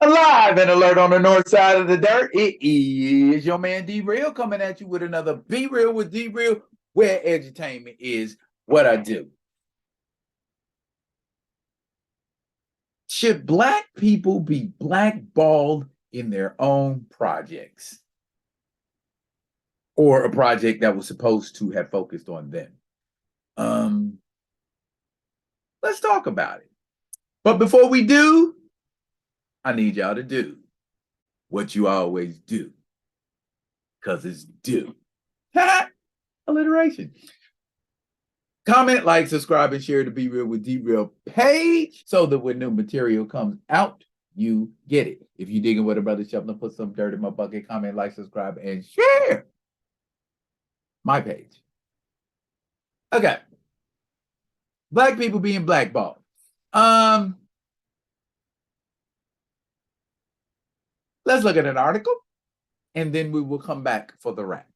Alive and alert on the north side of the dirt. It is your man D Real coming at you with another Be Real with D Real, where edutainment is what I do. Should Black people be blackballed in their own projects? Or a project that was supposed to have focused on them? Let's talk about it. But before we do, I need y'all to do what you always do, because it's due. Alliteration. Comment, like, subscribe, and share the Be Real with D Real page so that when new material comes out, you get it. If you digging what a brother shoveling, put some dirt in my bucket. Comment, like, subscribe, and share my page. Okay. Black people being blackballed. Let's look at an article, and then we will come back for the wrap.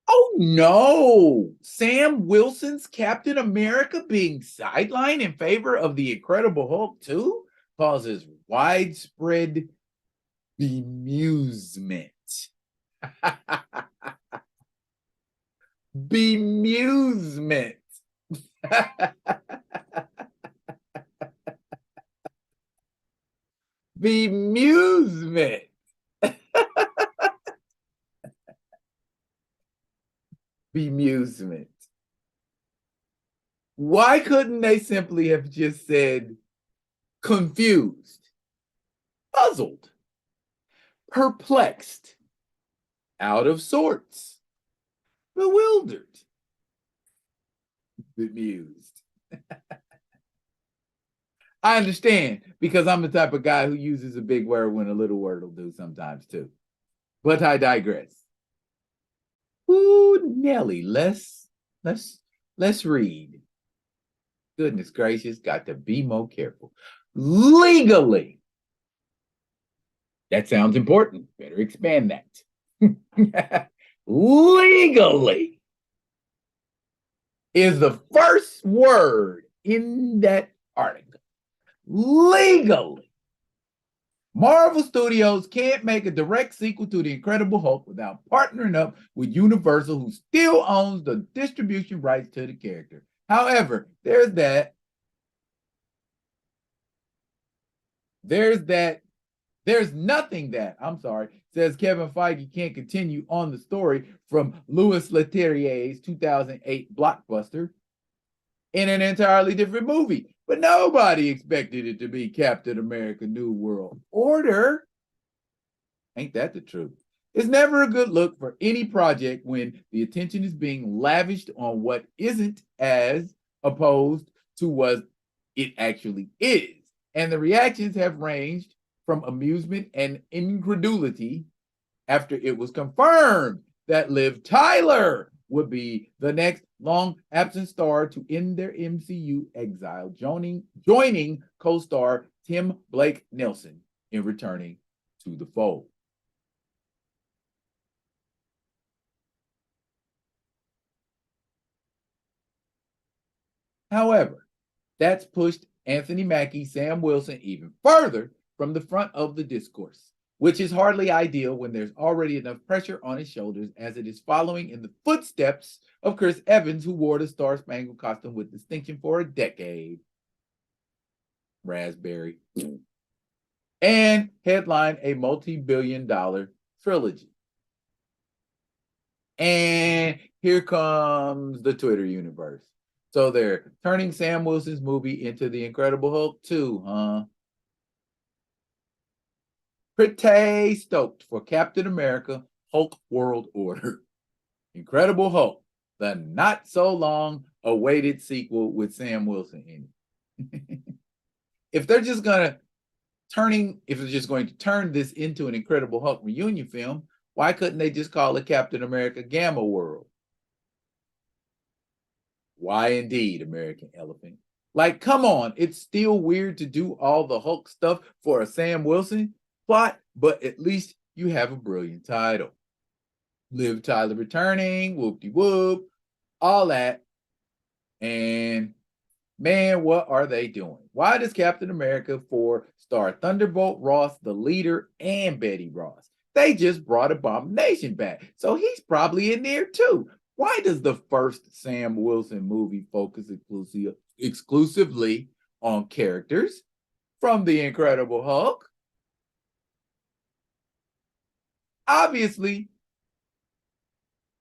Oh no! Sam Wilson's Captain America being sidelined in favor of the Incredible Hulk 2 causes widespread bemusement. Bemusement. Bemusement. Bemusement. Why couldn't they simply have just said confused, puzzled, perplexed, out of sorts, bewildered, bemused? I understand, because I'm the type of guy who uses a big word when a little word will do sometimes too. But I digress. Ooh, Nelly, let's read. Goodness gracious, got to be more careful. Legally. That sounds important. Better expand that. Legally is the first word in that article. Legally. Marvel Studios can't make a direct sequel to The Incredible Hulk without partnering up with Universal, who still owns the distribution rights to the character. However, there's nothing that, says Kevin Feige can't continue on the story from Louis Leterrier's 2008 blockbuster in an entirely different movie. But nobody expected it to be Captain America New World Order. Ain't that the truth? It's never a good look for any project when the attention is being lavished on what isn't as opposed to what it actually is. And the reactions have ranged from amusement and incredulity after it was confirmed that Liv Tyler would be the next long-absent star to end their MCU exile, joining co-star Tim Blake Nelson in returning to the fold. However, that's pushed Anthony Mackie, Sam Wilson even further from the front of the discourse, which is hardly ideal when there's already enough pressure on his shoulders, as it is following in the footsteps of Chris Evans, who wore the Star-Spangled costume with distinction for a decade. Raspberry. And headlined a multi-billion-dollar trilogy. And here comes the Twitter universe. So they're turning Sam Wilson's movie into The Incredible Hulk 2, huh? Pretty stoked for Captain America Hulk World Order. Incredible Hulk, the not so long awaited sequel with Sam Wilson in it. If they're just going to turn this into an Incredible Hulk reunion film, why couldn't they just call it Captain America Gamma World? Why indeed, American Elephant? Like, come on, it's still weird to do all the Hulk stuff for a Sam Wilson plot, but at least you have a brilliant title. Liv Tyler returning, whoop-de-whoop, all that. And man, what are they doing? Why does Captain America 4 star Thunderbolt Ross, the leader, and Betty Ross? They just brought Abomination back, so he's probably in there too. Why does the first Sam Wilson movie focus exclusively on characters from The Incredible Hulk? Obviously,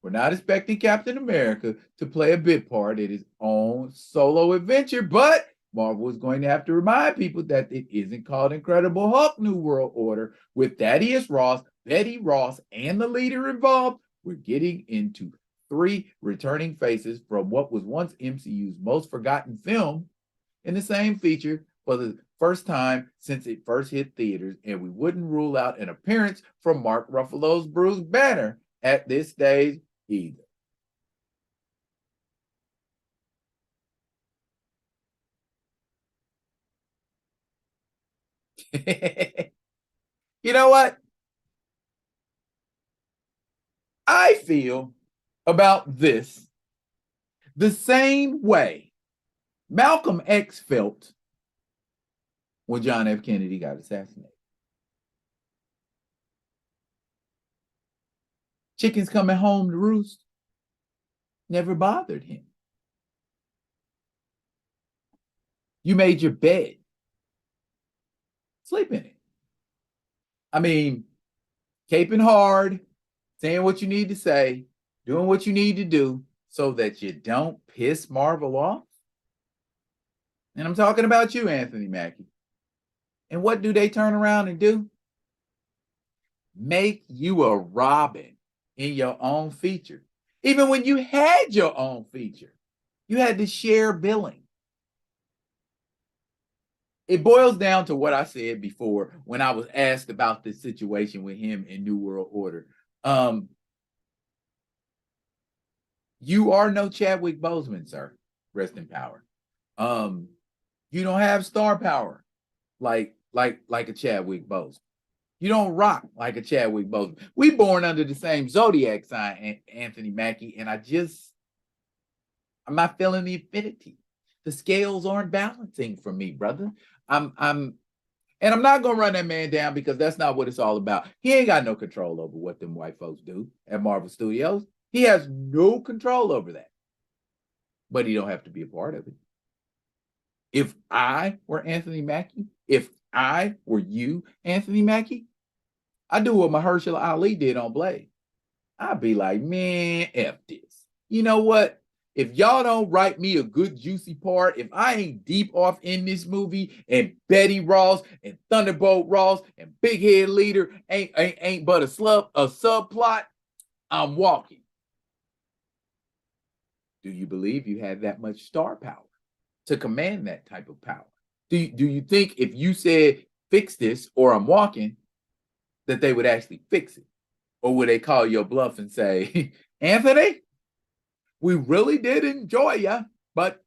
we're not expecting Captain America to play a bit part in his own solo adventure, but Marvel is going to have to remind people that it isn't called Incredible Hulk New World Order. With Thaddeus Ross, Betty Ross, and the leader involved, we're getting into 3 returning faces from what was once MCU's most forgotten film in the same feature for the first time since it first hit theaters, and we wouldn't rule out an appearance from Mark Ruffalo's Bruce Banner at this stage either. You know what? I feel about this the same way Malcolm X felt when John F. Kennedy got assassinated. Chickens coming home to roost never bothered him. You made your bed. Sleep in it. I mean, caping hard, saying what you need to say, doing what you need to do so that you don't piss Marvel off. And I'm talking about you, Anthony Mackie. And what do they turn around and do? Make you a Robin in your own feature. Even when you had your own feature, you had to share billing. It boils down to what I said before when I was asked about this situation with him in New World Order. You are no Chadwick Boseman, sir. Rest in power. You don't have star power like a Chadwick Boseman. You don't rock like a Chadwick Boseman. We born under the same zodiac sign, Anthony Mackie, and I'm not feeling the affinity. The scales aren't balancing for me, brother. And I'm not gonna run that man down because that's not what it's all about. He ain't got no control over what them white folks do at Marvel Studios. He has no control over that. But he don't have to be a part of it. If I were Anthony Mackie, if I were you, Anthony Mackie, I'd do what Mahershala Ali did on Blade. I'd be like, man, F this. You know what? If y'all don't write me a good juicy part, if I ain't deep off in this movie and Betty Ross and Thunderbolt Ross and Big Head Leader ain't but a subplot, I'm walking. Do you believe you have that much star power to command that type of power? Do you think if you said fix this or I'm walking, that they would actually fix it? Or would they call your bluff and say, Anthony, we really did enjoy you, but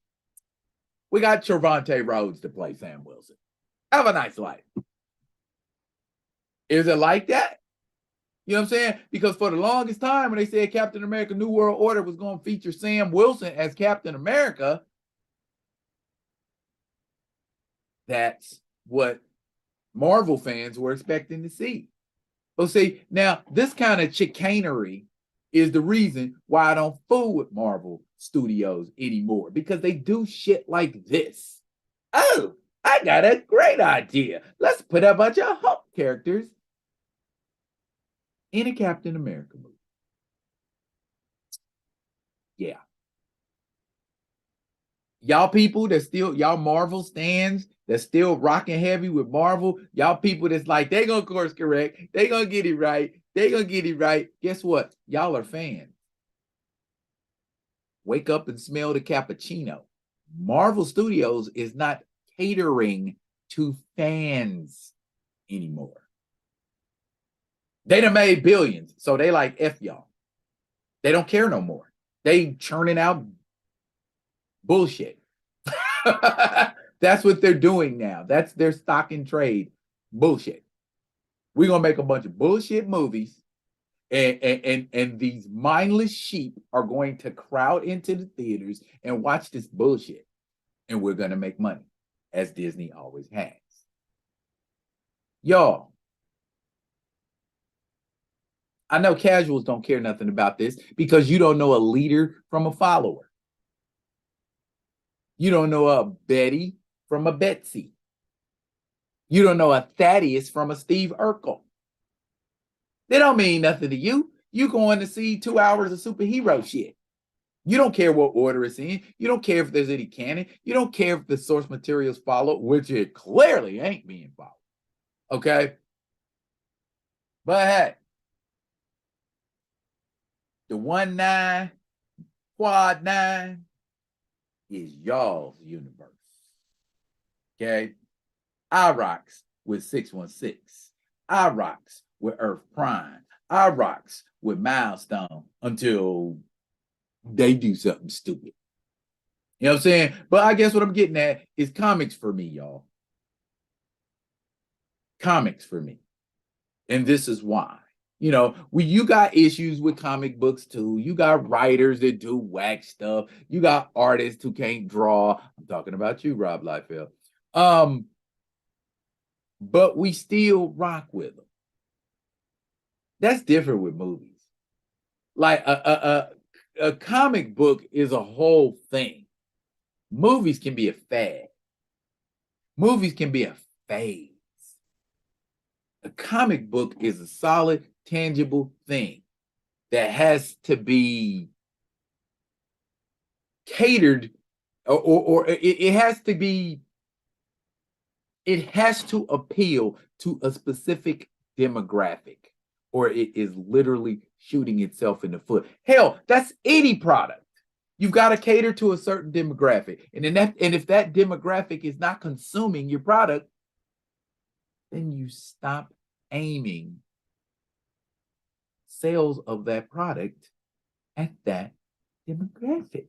we got Trevante Rhodes to play Sam Wilson. Have a nice life. Is it like that? You know what I'm saying? Because for the longest time, when they said Captain America New World Order was going to feature Sam Wilson as Captain America, that's what Marvel fans were expecting to see. But see, now this kind of chicanery is the reason why I don't fool with Marvel Studios anymore, because they do shit like this. Oh, I got a great idea. Let's put a bunch of Hulk characters in a Captain America movie. Yeah. Y'all people that still, y'all Marvel stands that's still rocking heavy with Marvel, y'all people that's like, they gonna course correct, they gonna get it right, they gonna get it right. Guess what? Y'all are fans. Wake up and smell the cappuccino. Marvel Studios is not catering to fans anymore. They done made billions, so they like F y'all. They don't care no more. They churning out bullshit. That's what they're doing now. That's their stock and trade bullshit. We're gonna make a bunch of bullshit movies, and these mindless sheep are going to crowd into the theaters and watch this bullshit, and we're gonna make money. as Disney always has. Y'all, I know casuals don't care nothing about this because you don't know a leader from a follower. You don't know a Betty from a Betsy. You don't know a Thaddeus from a Steve Urkel. They don't mean nothing to you. You going to see 2 hours of superhero shit. You don't care what order it's in. You don't care if there's any canon. You don't care if the source materials follow, which it clearly ain't being followed. Okay? But hey, the 1-9, quad 9 is y'all's universe. Okay? I rocks with 616. I rocks with Earth Prime. I rocks with Milestone until they do something stupid. You know what I'm saying? But I guess what I'm getting at is comics for me, y'all. Comics for me. And this is why. You know, you got issues with comic books too. You got writers that do whack stuff. You got artists who can't draw. I'm talking about you, Rob Liefeld. But we still rock with them. That's different with movies. Like a comic book is a whole thing. Movies can be a fad. Movies can be a phase. A comic book is a solid, tangible thing that has to be catered, or it has to be, it has to appeal to a specific demographic, or it is literally shooting itself in the foot. Hell, that's any product. You've got to cater to a certain demographic. And if that demographic is not consuming your product, then you stop aiming sales of that product at that demographic.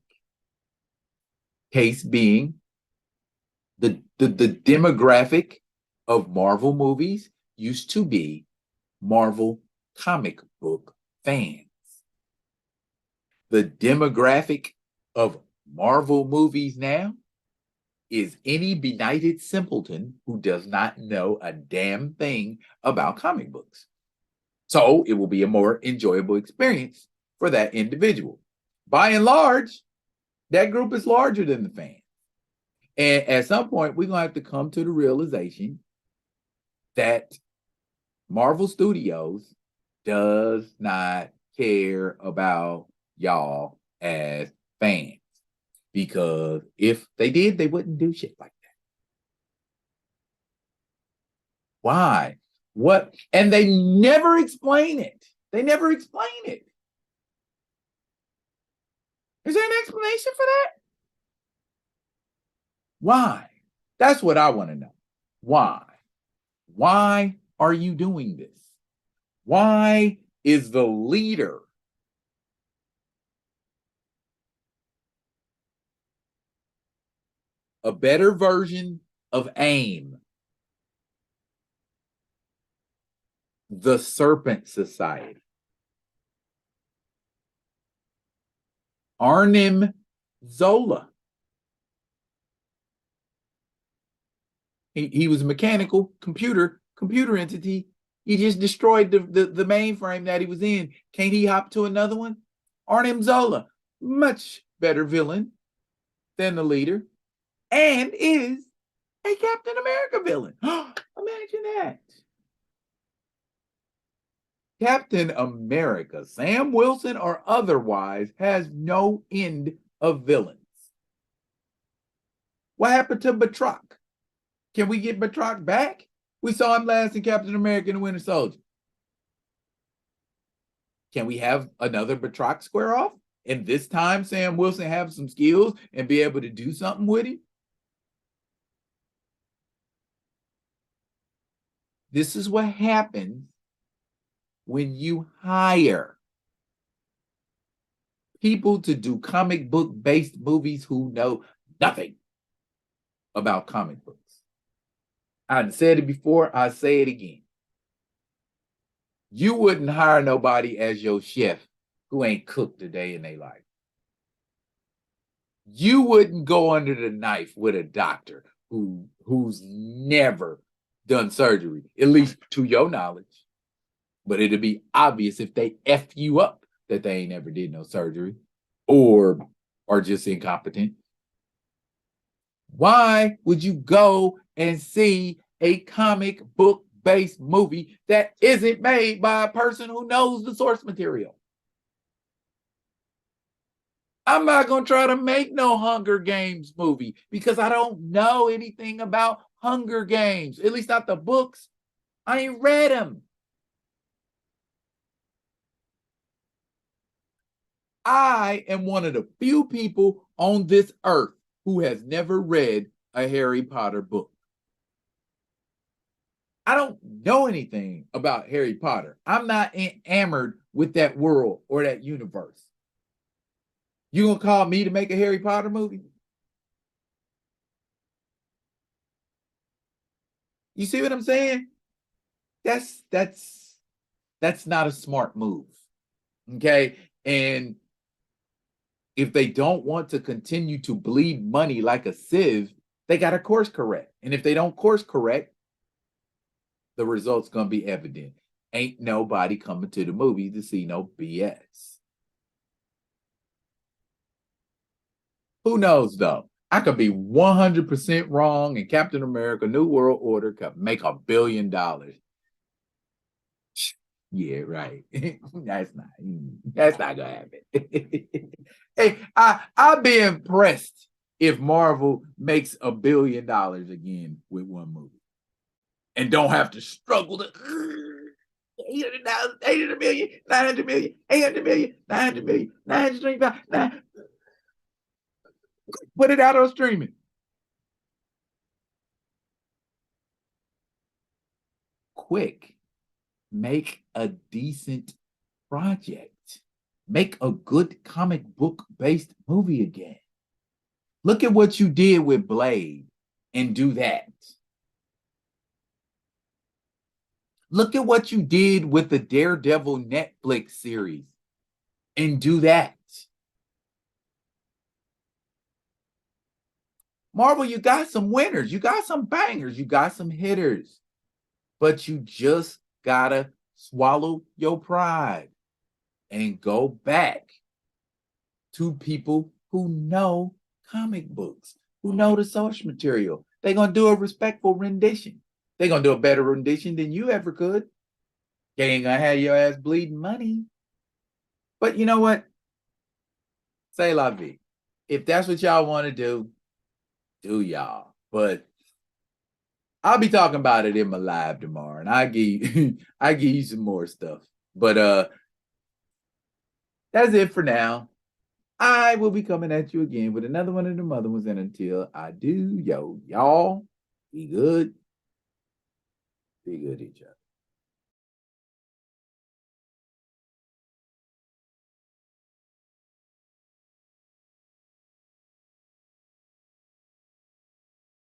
Case being, the demographic of Marvel movies used to be Marvel comic book fans. The demographic of Marvel movies now is any benighted simpleton who does not know a damn thing about comic books. So it will be a more enjoyable experience for that individual. By and large, that group is larger than the fans. And at some point, we're going to have to come to the realization that Marvel Studios does not care about y'all as fans. Because if they did, they wouldn't do shit like that. Why? What? And they never explain it. They never explain it. Is there an explanation for that? Why? That's what I want to know. Why? Why are you doing this? Why is the leader a better version of AIM, the Serpent Society? Arnim Zola. He was a mechanical computer entity. He just destroyed the mainframe that he was in. Can't he hop to another one? Arnim Zola, much better villain than the leader, and is a Captain America villain. Imagine that. Captain America, Sam Wilson or otherwise, has no end of villains. What happened to Batroc? Can we get Batroc back? We saw him last in Captain America and the Winter Soldier. Can we have another Batroc square off? And this time Sam Wilson have some skills and be able to do something with him? This is what happens when you hire people to do comic book based movies who know nothing about comic books. I've said it before, I say it again. You wouldn't hire nobody as your chef who ain't cooked a day in their life. You wouldn't go under the knife with a doctor who's never done surgery, at least to your knowledge. But it'll be obvious if they F you up that they ain't never did no surgery or are just incompetent. Why would you go and see a comic book based movie that isn't made by a person who knows the source material? I'm not going to try to make no Hunger Games movie because I don't know anything about Hunger Games, at least not the books. I ain't read them. I am one of the few people on this earth who has never read a Harry Potter book. I don't know anything about Harry Potter. I'm not enamored with that world or that universe. You gonna call me to make a Harry Potter movie? You see what I'm saying? That's not a smart move. Okay. And if they don't want to continue to bleed money like a sieve, they got to course correct. And if they don't course correct, the result's going to be evident. Ain't nobody coming to the movie to see no BS. Who knows, though? I could be 100% wrong, and Captain America New World Order could make $1 billion. Yeah, right. That's not gonna happen. Hey, I'd be impressed if Marvel makes $1 billion again with one movie and don't have to struggle to 800,000, 800 million, 900 million, 800 million, 900 million, 925, put it out on streaming. Quick, make a decent project. Make a good comic book based movie again. Look at what you did with Blade and do that. Look at what you did with the Daredevil Netflix series and do that. Marvel, you got some winners, you got some bangers, you got some hitters, but you just gotta swallow your pride and go back to people who know comic books, who know the source material. They're going to do a respectful rendition. They're going to do a better rendition than you ever could. They ain't going to have your ass bleeding money. But you know what? Say la vie. If that's what y'all want to do y'all. But I'll be talking about it in my live tomorrow, and I give you some more stuff. But that's it for now. I will be coming at you again with another one of the other ones. And until I do, y'all be good. Be good each other.